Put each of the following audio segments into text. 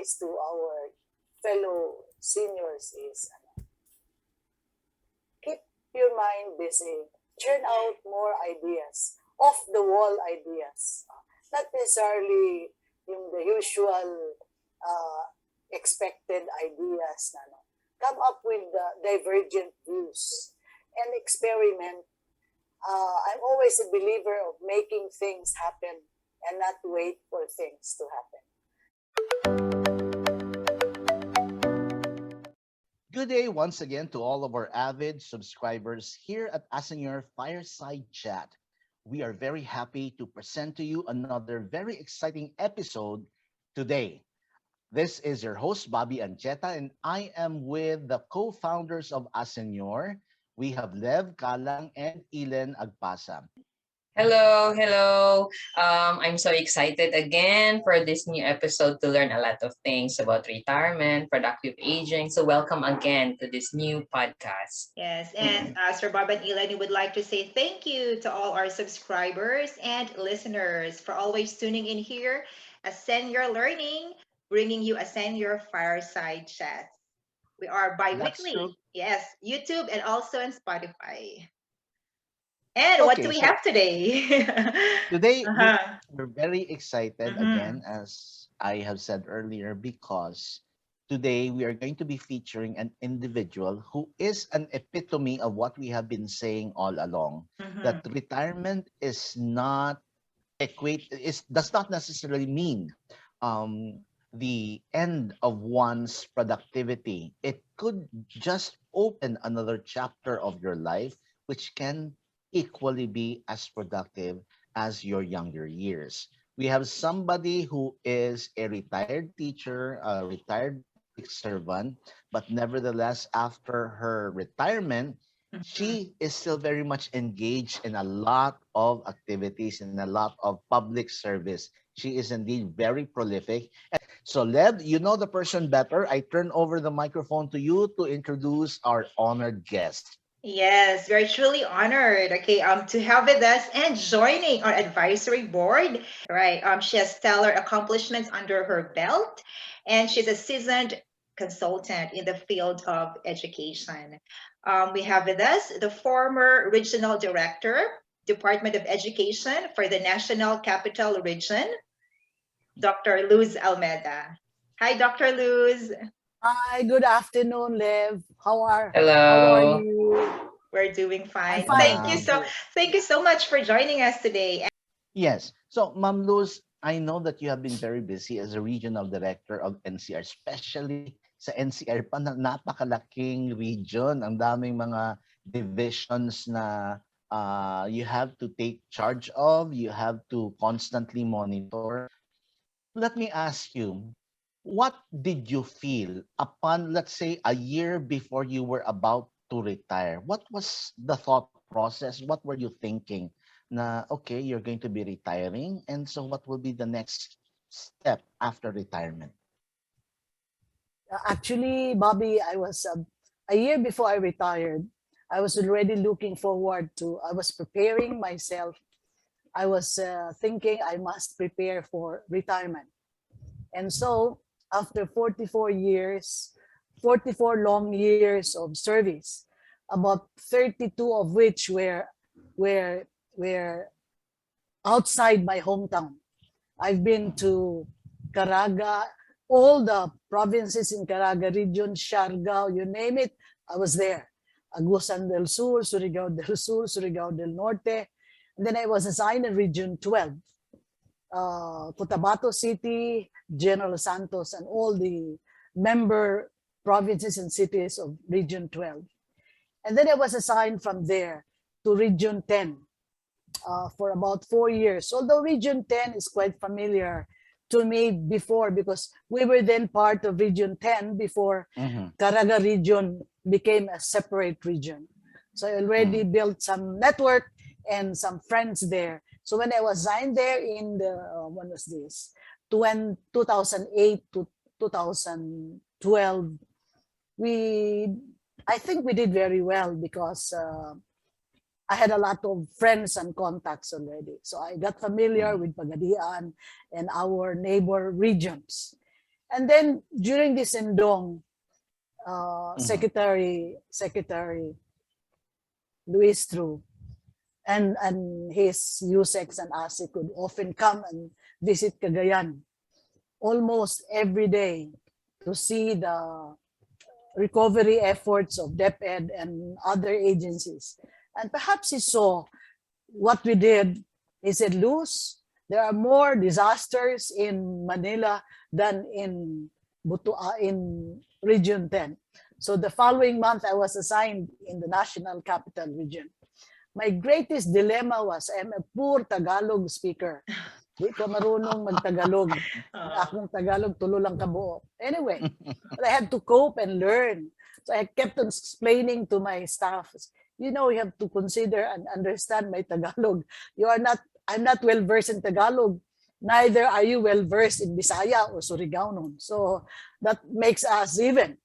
advice to our fellow seniors is keep your mind busy. Churn out more ideas, off-the-wall ideas. Not necessarily the usual expected ideas. Come up with divergent views and experiment. I'm always a believer of making things happen and not wait for things to happen. Good day once again to all of our avid subscribers here at ASCENIOR Fireside Chat. We are very happy to present to you another very exciting episode today. This is your host, Bobby Ancheta, and I am with the co-founders of ASCENIOR. We have Lev Kalang and Ilen Agpasa. Hello, hello. I'm so excited again for this new episode to learn a lot of things about retirement, productive aging. So welcome again to this new podcast. Yes, and Sir Bob and Ilan, we would like to say thank you to all our subscribers and listeners for always tuning in here as Senior Learning, bringing you a Senior Fireside Chat. We are That's true. bi-weekly, yes, YouTube and also on Spotify. And what do Okay, we so have today? today uh-huh. we're very excited Mm-hmm. again, as I have said earlier, because today we are going to be featuring an individual who is an epitome of what we have been saying all along, Mm-hmm. that retirement is not does not necessarily mean um, the end of one's productivity. It could just open another chapter of your life, which can equally be as productive as your younger years. We have somebody who is a retired teacher, a retired public servant, but nevertheless, after her retirement, Mm-hmm. she is still very much engaged in a lot of activities and a lot of public service. She is indeed very prolific. So, Lev, you know the person better. I turn over the microphone to you to introduce our honored guest. Yes, we're truly honored, okay, to have with us and joining our advisory board, right? She has stellar accomplishments under her belt, and she's a seasoned consultant in the field of education. We have with us the former regional director, Department of Education for the National Capital Region, Dr. Luz Almeda. Hi, Dr. Luz. Hi, good afternoon, Lev. How are Hello. you? We're doing I'm fine. fine, Thank you thank Ma'am. so you. thank you so much for joining us today. Yes. So, Ma'am Luz, I know that you have been very busy as a regional director of NCR, especially sa NCR pa na napakalaking region. Ang daming mga divisions na you have to take charge of, you have to constantly monitor. Let me ask you, what did you feel upon, let's say, a year before you were about to retire? What was the thought process? What were you thinking? Na, okay, you're going to be retiring. And so what will be the next step after retirement? Actually, Bobby, I was a year before I retired. I was already looking forward to. I was preparing myself. I was thinking I must prepare for retirement. And so, after 44 years, 44 long years of service, about 32 of which were were outside my hometown. I've been to Caraga, all the provinces in Caraga region, Siargao, you name it, I was there. Agusan del Sur, Surigao del Sur, Surigao del Norte. And then I was assigned in Region 12, Cotabato City, General Santos, and all the member provinces and cities of Region 12. And then I was assigned from there to Region 10 for about 4 years. Although Region 10 is quite familiar to me before because we were then part of Region 10 before Caraga region became a separate region. So I already built some network and some friends there. So when I was assigned there in the, when was this? 2008 to 2012, I think we did very well because I had a lot of friends and contacts already. So I got familiar with Pagadian and our neighbor regions. And then during this Endong, Mhm. Secretary Luis True and his USEX and ASIC could often come and visit Cagayan almost every day to see the recovery efforts of DepEd and other agencies. And perhaps he saw what we did. He said, Luz, there are more disasters in Manila than in in Region 10. So the following month, I was assigned in the National Capital Region. My greatest dilemma was I'm a poor Tagalog speaker. Di ko marunong mag-Tagalog. Ang akong Tagalog, tulo lang kabuo. Anyway, but I had to cope and learn. So I kept on explaining to my staff, you know, you have to consider and understand my Tagalog. I'm not well versed in Tagalog. Neither are you well versed in Bisaya or Surigao. So that makes us even.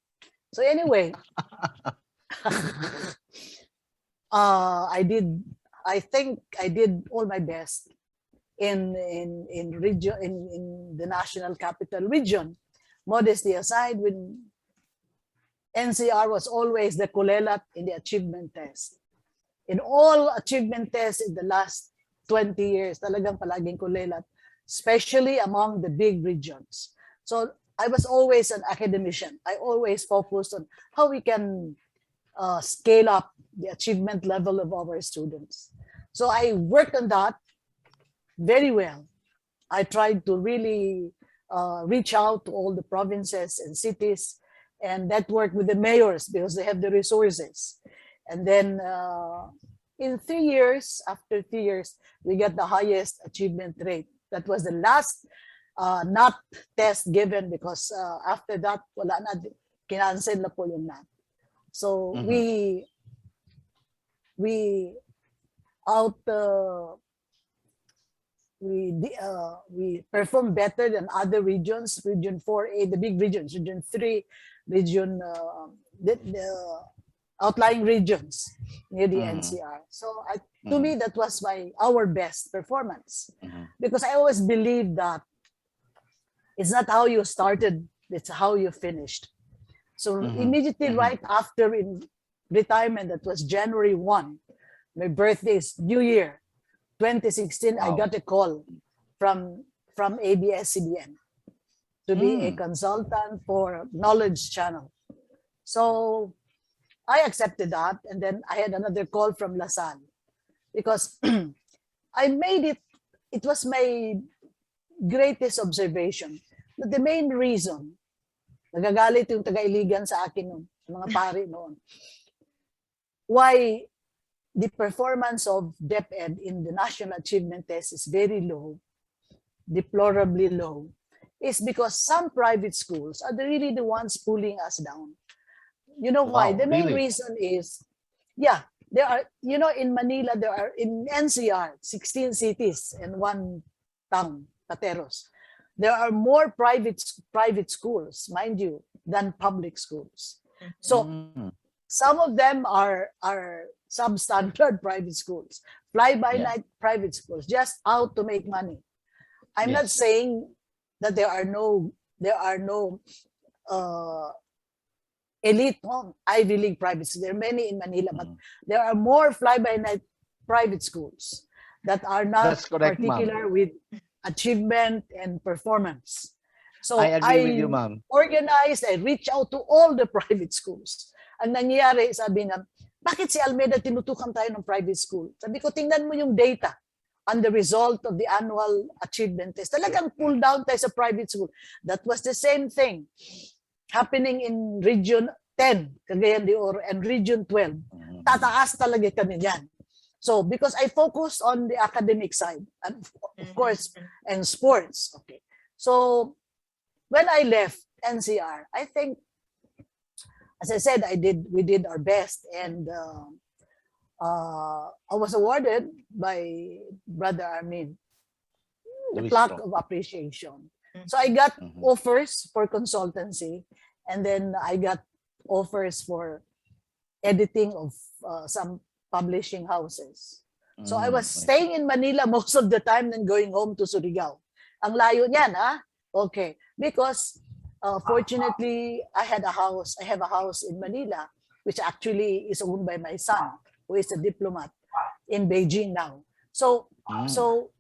So anyway, I think I did all my best in the National Capital Region. Modesty aside, when NCR was always the kulelat in the achievement test. In all achievement tests in the last 20 years, talagang palaging kulelat, especially among the big regions. So I was always an academician. I always focused on how we can scale up the achievement level of our students. So I worked on that very well. I tried to really reach out to all the provinces and cities and network with the mayors because they have the resources. And then in 3 years, after 3 years, we got the highest achievement rate. That was the last NAT test given because after that, wala na, kinancel na po yung NAT. So we performed better than other regions, Region 4A, the big regions, Region 3, Region, the outlying regions near the NCR. So to me, that was our best performance because I always believe that it's not how you started, it's how you finished. So immediately right after in retirement, that was January 1, my birthday is New Year, 2016, wow. I got a call from ABS-CBN to be a consultant for Knowledge Channel. So I accepted that, and then I had another call from LaSalle because I made it, it was my greatest observation. But the main reason, nagagalit yung taga-Iligan sa akin noon, mga pari noon, why the performance of DepEd in the National Achievement Test is very low, deplorably low, is because some private schools are really the ones pulling us down. You know why? The main reason is, yeah, there are, you know, in Manila, there are, in NCR, 16 cities and 1 town, Pateros. There are more private schools, mind you, than public schools. So some of them are substandard private schools, fly-by-night private schools, just out to make money. I'm not saying that there are no elite Ivy League private schools. There are many in Manila, but there are more fly-by-night private schools that are not particular with achievement and performance. So I agree with you, ma'am. Organized, I reach out to all the private schools. Ang nangyayari, sabi nga, bakit si Almeda tinutukan tayo ng private school? Sabi ko, tingnan mo yung data and the result of the annual achievement test. Talagang pull down tayo sa private school. That was the same thing happening in Region 10, Cagayan de Oro, and Region 12. Tataas talaga kami yan. So, because I focused on the academic side, and of course, and sports. Okay. So, when I left NCR, I think, as I said, we did our best, and I was awarded by Brother Armin the plaque of appreciation. So I got offers for consultancy, and then I got offers for editing of some publishing houses. So I was staying in Manila most of the time and going home to Surigao. Ang layo niyan, ha? Okay. Because fortunately, I had a house. I have a house in Manila, which actually is owned by my son, who is a diplomat in Beijing now. So, so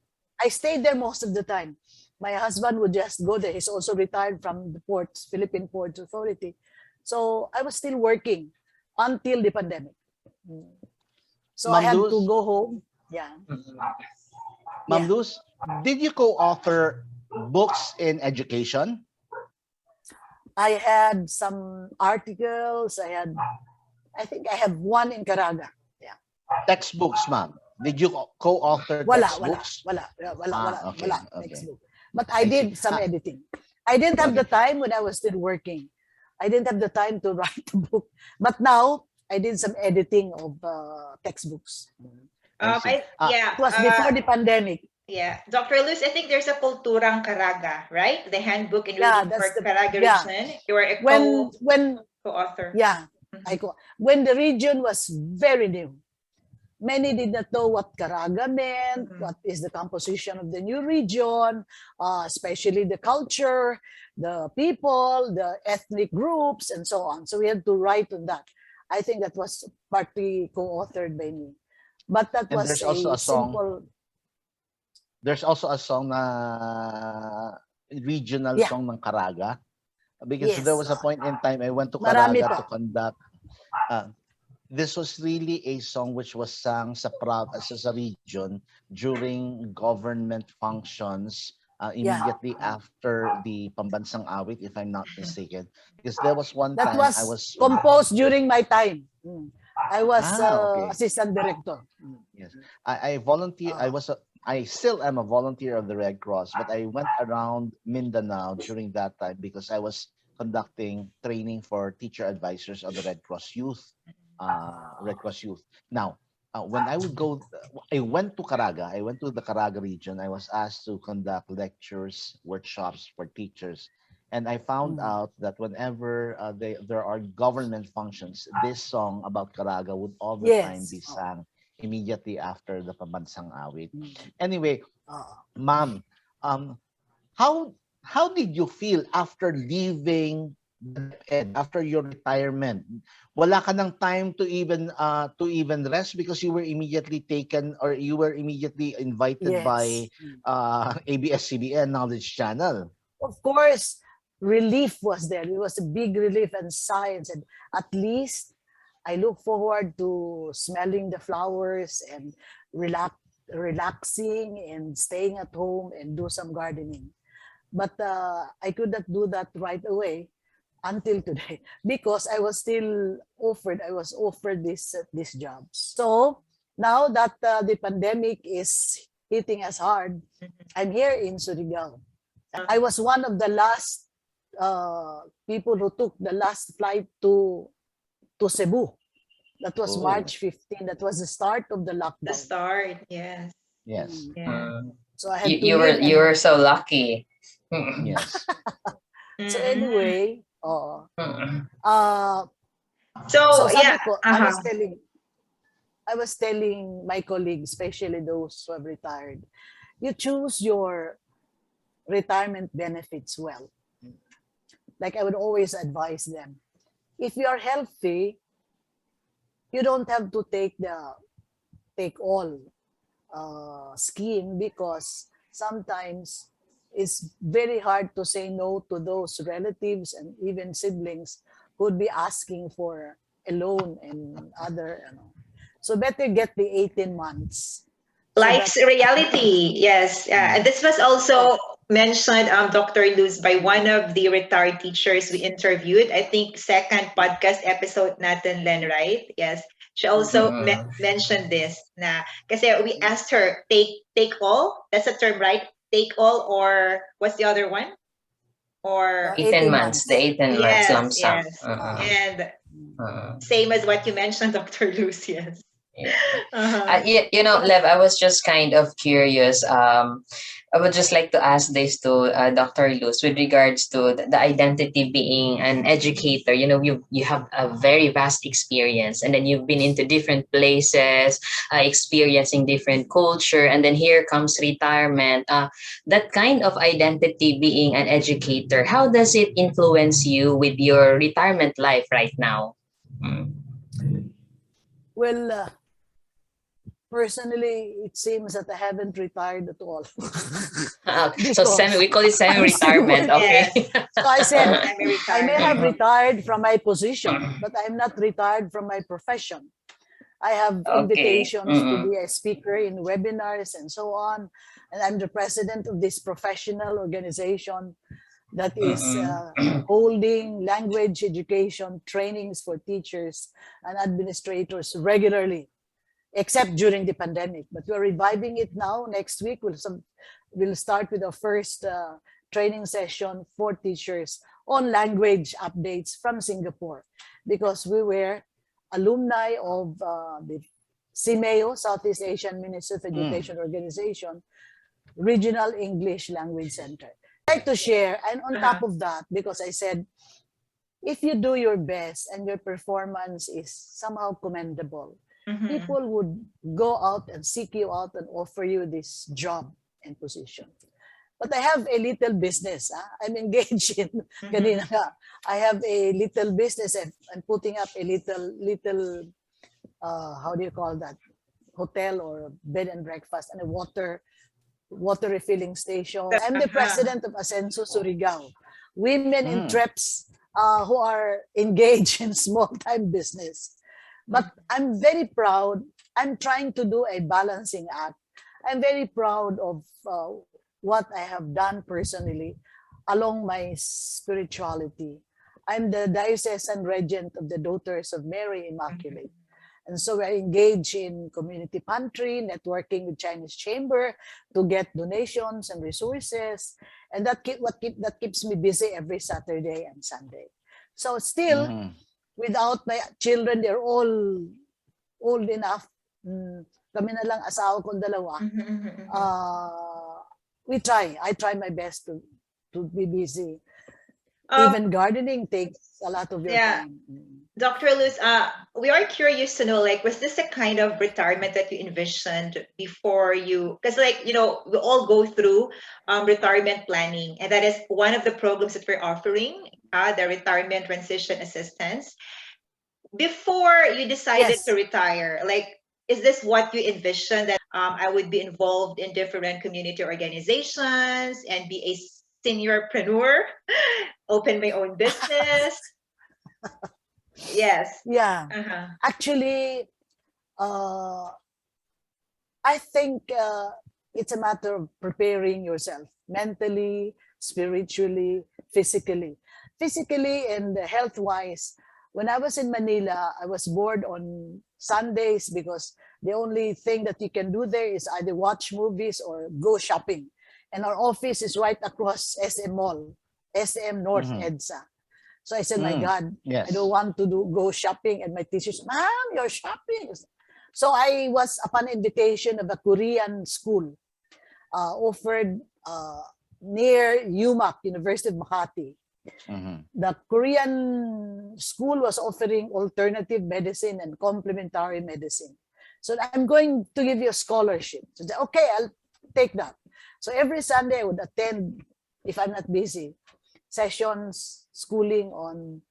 I stayed there most of the time. My husband would just go there. He's also retired from the ports, Philippine Ports Authority. So I was still working until the pandemic. So I Ma'am had to Luz, go home. Yeah. Ma'am Yeah. Luz, did you co-author books in education? I had some articles. I think I have one in Caraga. Yeah. Textbooks, ma'am. Did you co-author Wala, textbooks? wala, Okay, wala, okay. textbook. But I I see. did some editing. I didn't have Okay. the time when I was still working. I didn't have the time to write a book. But now I did some editing of textbooks. I see. It was before the pandemic. Yeah, Dr. Luz, I think there's a Kulturang Caraga, right? The handbook in Yeah, reading that's for the Caraga yeah. region. You were a When co-author. yeah, Mhm. when the region was very new. Many did not know what Caraga meant, what is the composition of the new region, especially the culture, the people, the ethnic groups, and so on. So we had to write on that. I think that was partly co-authored by me. But that And was there's also a a song. simple, There's also a song na regional yeah, song ng Caraga. Because there yes. was a point in time I went to Marami Caraga pa. to conduct. This was really a song which was sung sa region during government functions immediately after the Pambansang Awit, if I'm not mistaken. Because there was one That time I was was composed during my time. I was okay. assistant director. Yes, I volunteer. I still am a volunteer of the Red Cross, but I went around Mindanao during that time because I was conducting training for teacher advisors of the Red Cross Youth. Now, when I would go, I went to Caraga. I went to the Caraga region. I was asked to conduct lectures, workshops for teachers, and I found out that whenever there are government functions, this song about Caraga would all the time be sung immediately after the Pambansang Awit. Anyway, ma'am, how did you feel after leaving DepEd, after your retirement? Wala ka ng time to even rest because you were immediately taken or you were immediately invited by ABS-CBN Knowledge Channel. Of course, relief was there. It was a big relief and science, and at least I look forward to smelling the flowers and relaxing and staying at home and do some gardening. But I could not do that right away until today because I was still offered. I was offered this job. So now that the pandemic is hitting us hard, I'm here in Surigao. I was one of the last people who took the last flight to Cebu. That was March 15. That was the start of the lockdown. The start, yes. Yes. Yeah. So I had you were so lucky. Yes. So anyway, So sabi yeah, ko, I was telling my colleagues, especially those who have retired, you choose your retirement benefits well. Like I would always advise them, if you are healthy, you don't have to take all scheme because sometimes it's very hard to say no to those relatives and even siblings who would be asking for a loan and other. So better get the 18 months. Life's reality, yes. And this was also mentioned, Dr. Luz, by one of the retired teachers we interviewed. I think second podcast episode natin, Len, right? Yes. She also mentioned this. Kasi we asked her, take all? That's a term, right? Take all, or what's the other one? Or 18 months, the 18 months lump sum. Yes. And same as what you mentioned, Dr. Luz, yes. Yeah. Uh-huh. Lev, I was just kind of curious. I would just like to ask this to Dr. Luz with regards to the identity being an educator. You have a very vast experience, and then you've been into different places, experiencing different culture, and then here comes retirement. That kind of identity being an educator, how does it influence you with your retirement life right now? Mm. Well, personally, it seems that I haven't retired at all. So we call it I'm still semi-retirement. working. Okay. So I said, I may have Semi-retirement. retired from my position, but I'm not retired from my profession. I have Okay. invitations to Mm-mm. be a speaker in webinars and so on. And I'm the president of this professional organization that is Mm-mm. holding language education trainings for teachers and administrators regularly, except during the pandemic. But we're reviving it now. Next week, we'll start with our first training session for teachers on language updates from Singapore, because we were alumni of the CIMEO, Southeast Asian Ministry of Education Organization, Regional English Language Center. I'd like to share, and on top of that, because I said, if you do your best and your performance is somehow commendable, Mhm. people would go out and seek you out and offer you this job and position. But I have a little business. I'm engaged in, kanina nga, I have a little business. I'm putting up a little, how do you call that? Hotel or bed and breakfast and a water refilling station. I'm the president of Ascenso Surigao, women in trips who are engaged in small-time business. But I'm very proud. I'm trying to do a balancing act. I'm very proud of what I have done personally along my spirituality. I'm the diocesan regent of the Daughters of Mary Immaculate. And so we're engaged in community pantry, networking with Chinese Chamber to get donations and resources. And that keeps me busy every Saturday and Sunday. So still, without my children, they're all old enough. Kami na lang asawa kong dalawa. I try my best to be busy. Even gardening takes a lot of your time. Dr. Luz, we are curious to know, like, was this a kind of retirement that you envisioned before you, because we all go through retirement planning, and that is one of the programs that we're offering, the retirement transition assistance. Before you decided to retire, like, is this what you envisioned, that I would be involved in different community organizations and be a seniorpreneur, open my own business? Yes. Yeah. Actually, I think it's a matter of preparing yourself mentally, spiritually, physically. Physically and health-wise, when I was in Manila, I was bored on Sundays because the only thing that you can do there is either watch movies or go shopping. And our office is right across SM Mall, SM North EDSA. So I said, my God, I don't want to go shopping. And my teachers, Ma'am, you're shopping. So I was, upon invitation of a Korean school, offered near UMAC, University of Makati. The Korean school was offering alternative medicine and complementary medicine. So I'm going to give you a scholarship. So okay, I'll take that. So every Sunday I would attend, if I'm not busy, sessions, schooling on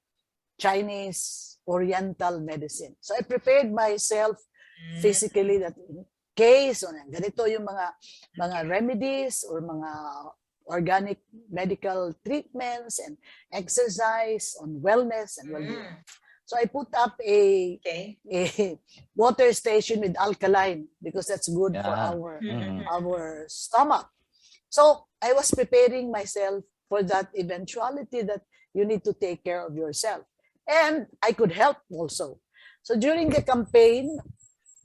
Chinese Oriental medicine. So I prepared myself physically that in case ganito yung mga remedies or mga organic medical treatments and exercise on wellness and well-being. So I put up a water station with alkaline because that's good for our stomach. So I was preparing myself for that eventuality that you need to take care of yourself. And I could help also. So during the campaign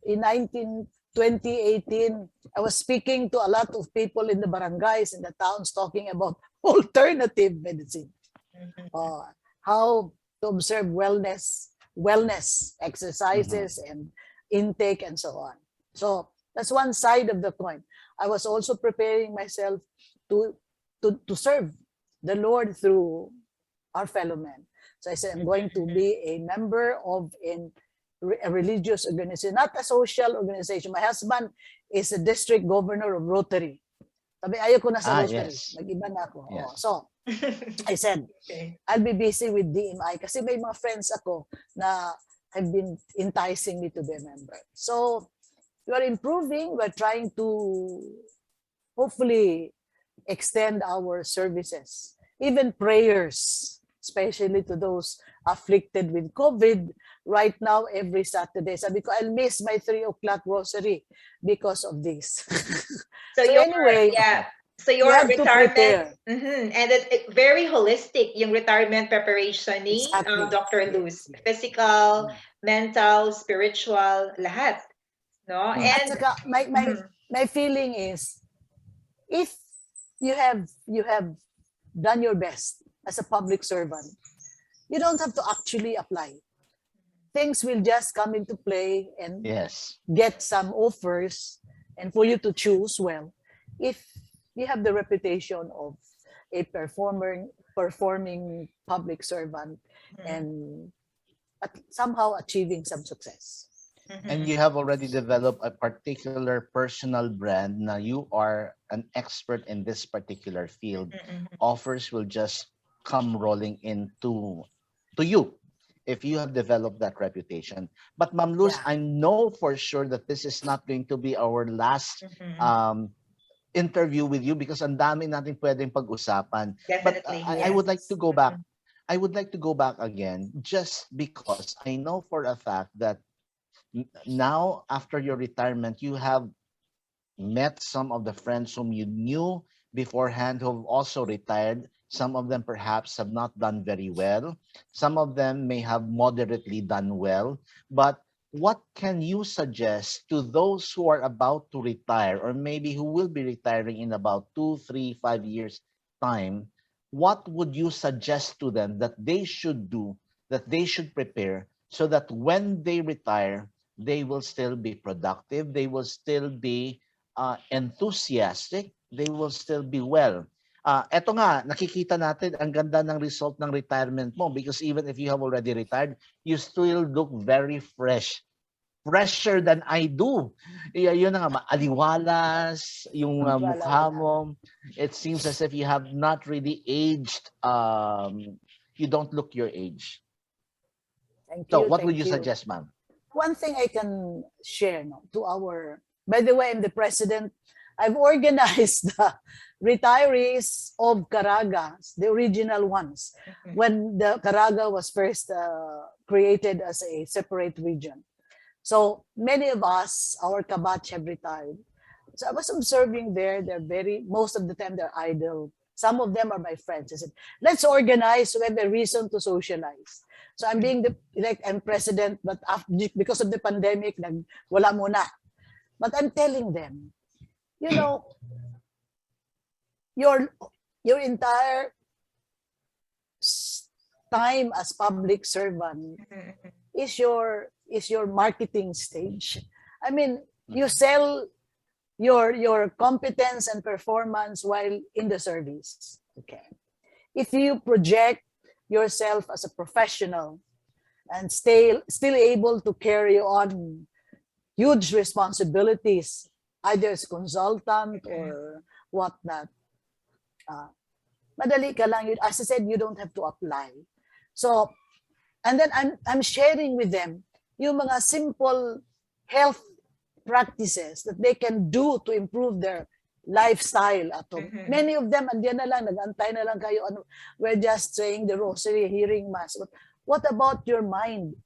in 2018, I was speaking to a lot of people in the barangays, in the towns, talking about alternative medicine. How to observe wellness exercises and intake, and so on. So that's one side of the coin. I was also preparing myself to serve the Lord through our fellow men. So I said, I'm going to be a member of a religious organization, not a social organization. My husband is a district governor of Rotary. Sabi, ayoko na sa Rotary. Yes. Mag-iba na ako. Yes. Oh, so, I said, Okay. I'll be busy with DMI kasi may mga friends ako na have been enticing me to be a member. So, we are improving. We're trying to hopefully extend our services, even prayers, especially to those afflicted with COVID. Right now, every Saturday, sabi ko, I'll miss my 3 o'clock rosary because of this. So, So anyway, so your you have to retirement, prepare. and very holistic yung retirement preparation ni Exactly. Dr. Luz. Physical, mental, spiritual, lahat. No? Mm. At And saka, my feeling is, if you have done your best as a public servant, you don't have to actually apply. Things will just come into play and Yes. get some offers, and for you to choose well, if you have the reputation of a performing public servant and somehow achieving some success. And you have already developed a particular personal brand. Now you are an expert in this particular field. Offers will just come rolling into you if you have developed that reputation. But Ma'am Luz, Yeah. I know for sure that this is not going to be our last interview with you because ang dami natin pwedeng pag-usapan. definitely, But I would like to go back. I would like to go back again just because I know for a fact that now after your retirement, you have met some of the friends whom you knew beforehand who have also retired. Some of them perhaps have not done very well. Some of them may have moderately done well. But what can you suggest to those who are about to retire or maybe who will be retiring in about 2, 3, 5 years time? What would you suggest to them that they should do, that they should prepare so that when they retire, they will still be productive, they will still be enthusiastic, they will still be well? Eto nga, nakikita natin ang ganda ng result ng retirement mo because even if you have already retired, you still look very fresh. Fresher than I do. Yun na nga, aliwalas, yung mukha mo. It seems as if you have not really aged. You don't look your age. Thank So you. what would you thank suggest, ma'am? One thing I can share to our, by the way, I'm the president. I've organized the retirees of Caraga, the original ones, when the Caraga was first created as a separate region. So many of us, our kabatch, have retired. So I was observing there, most of the time they're idle. Some of them are my friends. I said, let's organize so we have a reason to socialize. So I'm being I'm president, but because of the pandemic, wala muna. But I'm telling them, you know, your entire time as public servant is your marketing stage. I mean, you sell your competence and performance while in the service. Okay. If you project yourself as a professional and still able to carry on huge responsibilities, either as consultant or whatnot, madali ka lang. As I said, you don't have to apply. So, and then I'm sharing with them yung mga simple health practices that they can do to improve their lifestyle at home. Many of them, andiyan na lang, nag-antay na lang kayo. We're just saying the rosary, hearing mass. But what about your mind?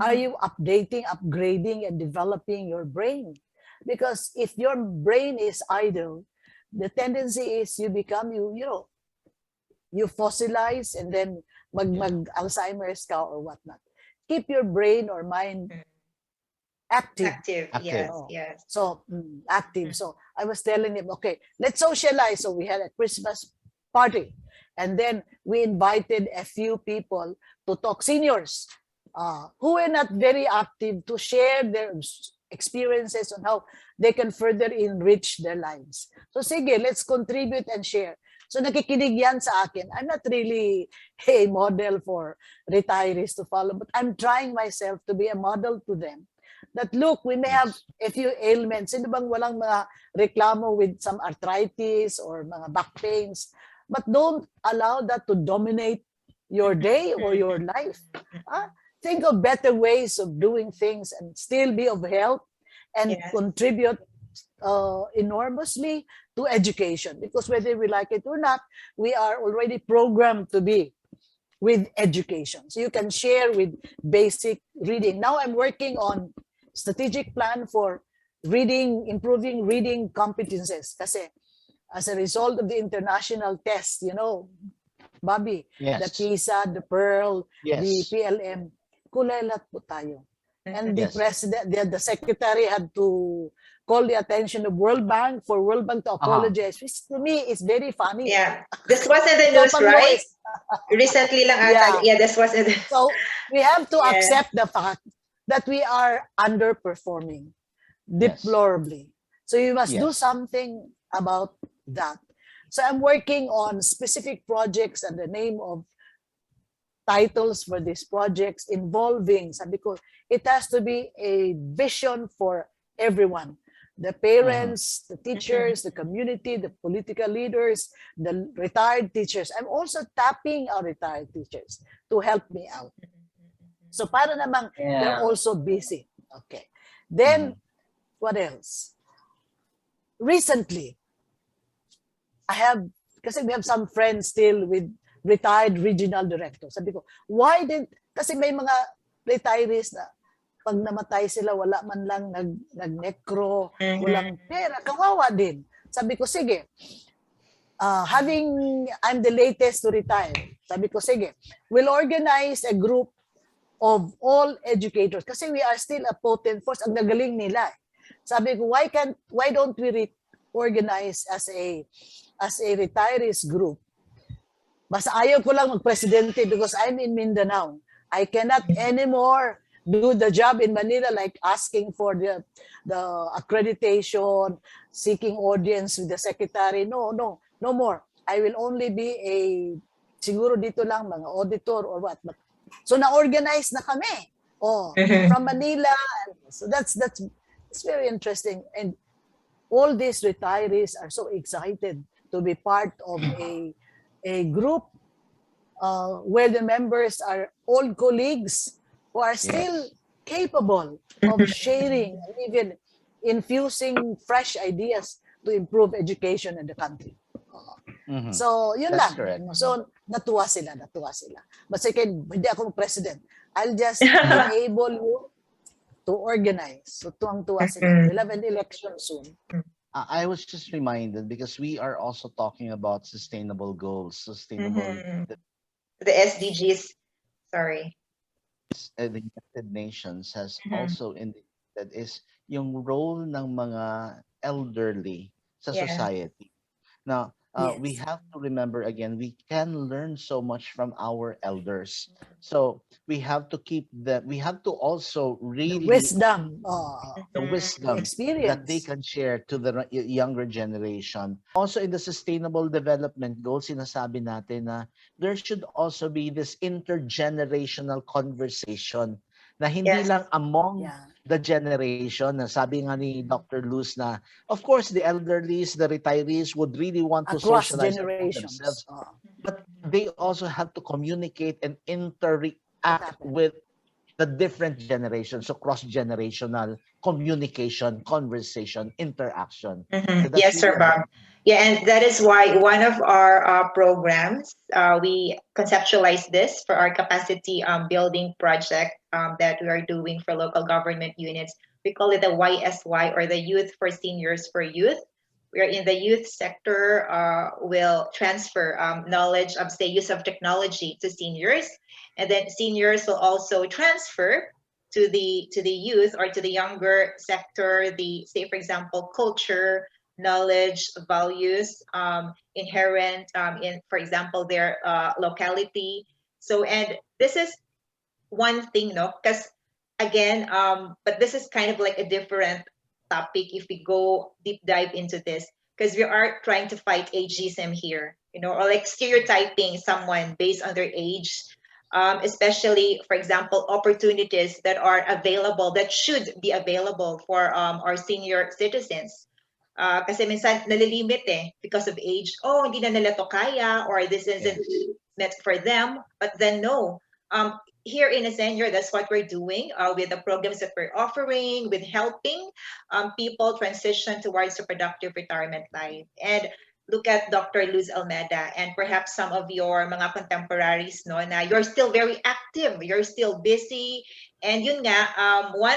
Are you updating, upgrading, and developing your brain? Because if your brain is idle, the tendency is you become, you fossilize and then mag-Alzheimer's ka or whatnot. Keep your brain or mind active. Yes, Oh. yes. So active. So I was telling him, okay, let's socialize. So we had a Christmas party, and then we invited a few people to talk, seniors, who are not very active to share their experiences on how they can further enrich their lives. So sige, let's contribute and share. So nakikinig yan sa akin. I'm not really a model for retirees to follow, but I'm trying myself to be a model to them. That look, we may have a few ailments. Sino bang walang mga reklamo with some arthritis or mga back pains? But don't allow that to dominate your day or your life. Think of better ways of doing things and still be of help and contribute enormously to education. Because whether we like it or not, we are already programmed to be with education. So you can share with basic reading. Now I'm working on strategic plan for reading, improving reading competences. Kasi as a result of the international test, you know, Bobby, the PISA, the Pearl, the PLM, kulelat po tayo. And the president, the secretary had to call the attention of World Bank for World Bank to apologize, which to me is very funny. Yeah, this was in the news, right? Recently lang ata. Yeah, this was in the... So we have to accept the fact that we are underperforming deplorably. So you must do something about that. So I'm working on specific projects and the name of titles for these projects involving, sabi ko, it has to be a vision for everyone. The parents, the teachers, the community, the political leaders, the retired teachers. I'm also tapping our retired teachers to help me out. So para namang they're also busy. Okay. Then, what else? Recently, kasi we have some friends still with retired regional directors. Sabi ko, kasi may mga retirees na pag namatay sila, wala man lang nag-necro, walang pera, kawawa din. Sabi ko, sige, I'm the latest to retire. Sabi ko, sige, we'll organize a group of all educators kasi we are still a potent force. Ang nagaling nila. Sabi ko, why don't we organize as a retirees group? Basta ayaw ko lang mag-presidente because I'm in Mindanao. I cannot anymore do the job in Manila like asking for the accreditation, seeking audience with the secretary. No more. I will only be siguro dito lang, mga auditor or what. So na-organize na kami. From Manila. So that's it's very interesting. And all these retirees are so excited to be part of a group where the members are old colleagues who are still capable of sharing and even infusing fresh ideas to improve education in the country. So, yun That's lang. correct. So, natuwa sila. But second, hindi ako president. I'll just enable you to organize. So, tuwang-tuwa sila. We'll have an election soon. I was just reminded because we are also talking about sustainable goals, the SDGs. Sorry. The United Nations has also indicated is yung role ng mga elderly sa society. Now, we have to remember again, we can learn so much from our elders. So we have to keep that. We have to also really Wisdom. the wisdom Experience. that they can share to the younger generation. Also in the sustainable development goals, sinasabi natin na there should also be this intergenerational conversation na hindi lang among the generation. Na sabi nga ni Dr. Luz na, of course, the elderlies, the retirees would really want to across socialize generations. themselves. But they also have to communicate and interact with the different generations. So cross-generational communication, conversation, interaction. So Yes, sir, Bob. Yeah, and that is why one of our programs, we conceptualize this for our capacity building project that we are doing for local government units. We call it the YSY, or the Youth for Seniors for Youth. We are in the youth sector, will transfer knowledge of, say, use of technology to seniors, and then seniors will also transfer to the youth or to the younger sector, the, say, for example, culture, knowledge, values inherent in, for example, their locality. So, and this is one thing, no? Because again, but this is kind of like a different topic if we go deep dive into this, because we are trying to fight ageism here, or like stereotyping someone based on their age, especially, for example, opportunities that are available, that should be available for our senior citizens. Kasi minsan nalilimit because of age. Oh, hindi na nila to kaya, or this isn't meant for them. But then no, here in ASCENIOR, that's what we're doing with the programs that we're offering, with helping people transition towards a productive retirement life. And look at Dr. Luz Almeda, and perhaps some of your mga contemporaries, no, na you're still very active, you're still busy. And yun nga, one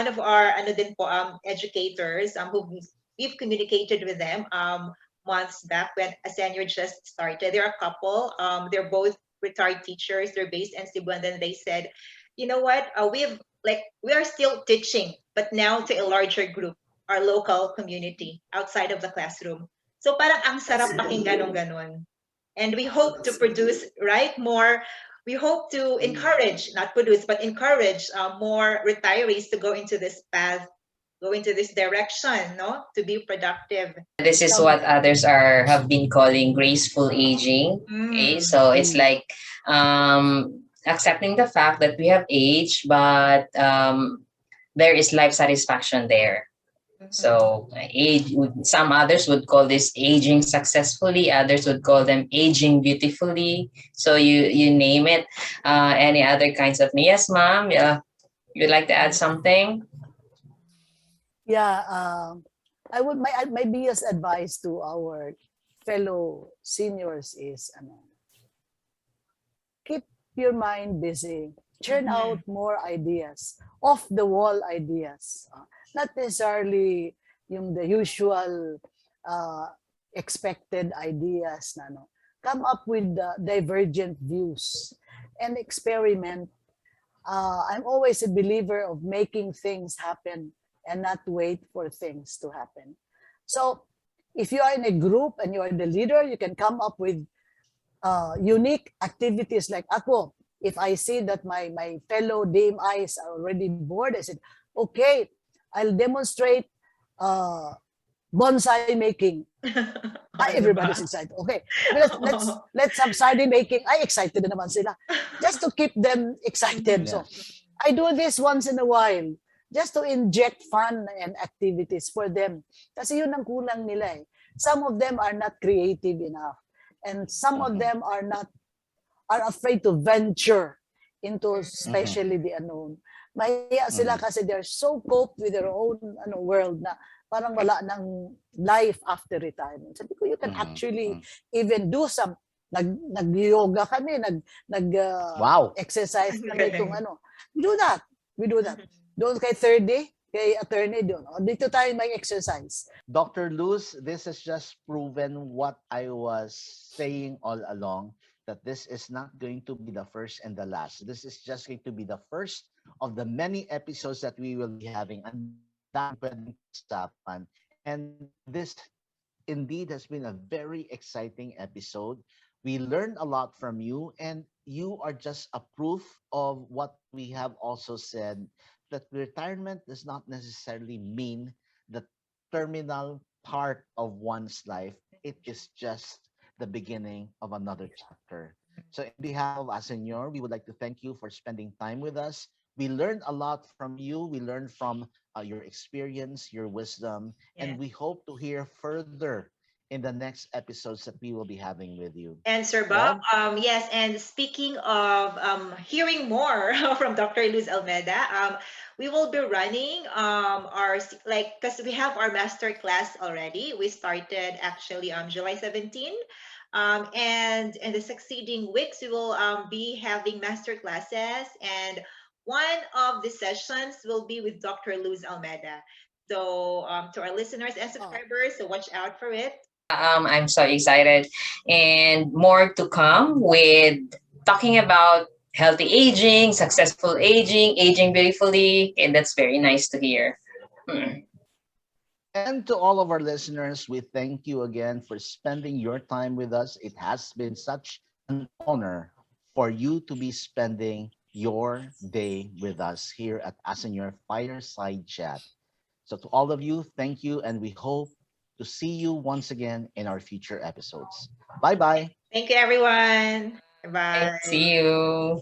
of our ano din po, educators who we've communicated with them months back when ASCENIOR just started. There are a couple, they're both retired teachers, they're based in Cebu, and then they said, you know what, we are still teaching, but now to a larger group, our local community outside of the classroom. So parang ang sarap pakinggan ng ganon. And we hope to produce, right, more. We hope to encourage, not produce, but encourage more retirees to go into this path, go into this direction, no, to be productive. This is what others have been calling graceful aging. Okay? So it's like accepting the fact that we have age, but there is life satisfaction there. So age, some others would call this aging successfully, others would call them aging beautifully. So you name it. Any other kinds of, yes, ma'am, you'd like to add something? Yeah, I would, my biggest advice to our fellow seniors is keep your mind busy, churn out more ideas, off the wall ideas, not necessarily the usual expected ideas na, no. Come up with divergent views and experiment. I'm always a believer of making things happen and not wait for things to happen. So if you are in a group and you are the leader, you can come up with unique activities. Like ako, if I see that my fellow DMIs are already bored, I said, okay, I'll demonstrate bonsai making. Everybody's excited. Okay, let's have sardi making. Excited na naman sila. Just to keep them excited. So I do this once in a while, just to inject fun and activities for them. Kasi yun ang kulang nila eh. Some of them are not creative enough, and some of them are afraid to venture into especially the unknown. Mahiya sila kasi they're so coped with their own world na parang wala ng life after retirement. Sabi ko, you can actually even do some, nag-yoga kami, exercise kami itong We do that. Doon kay 30, kay attorney doon. Dito tayo may exercise. Dr. Luz, this has just proven what I was saying all along, that this is not going to be the first and the last. This is just going to be the first of the many episodes that we will be having. And this indeed has been a very exciting episode. We learned a lot from you, and you are just a proof of what we have also said, that retirement does not necessarily mean the terminal part of one's life. It is just the beginning of another chapter. So in behalf of ASCENIOR, we would like to thank you for spending time with us. We learned a lot from you. We learned from your experience, your wisdom, and we hope to hear further in the next episodes that we will be having with you. And Sir Bob, yes, and speaking of hearing more from Dr. Luz Almeda, we will be running because we have our master class already. We started actually July 17. And in the succeeding weeks, we will be having master classes, and one of the sessions will be with Dr. Luz Almeda. So to our listeners and subscribers, so watch out for it. I'm so excited, and more to come with talking about healthy aging, successful aging, aging beautifully, and that's very nice to hear. And to all of our listeners, we thank you again for spending your time with us. It has been such an honor for you to be spending your day with us here at ASCENIOR Fireside Chat. So to all of you, thank you, and we hope to see you once again in our future episodes. Bye-bye. Thank you, everyone. Bye. See you.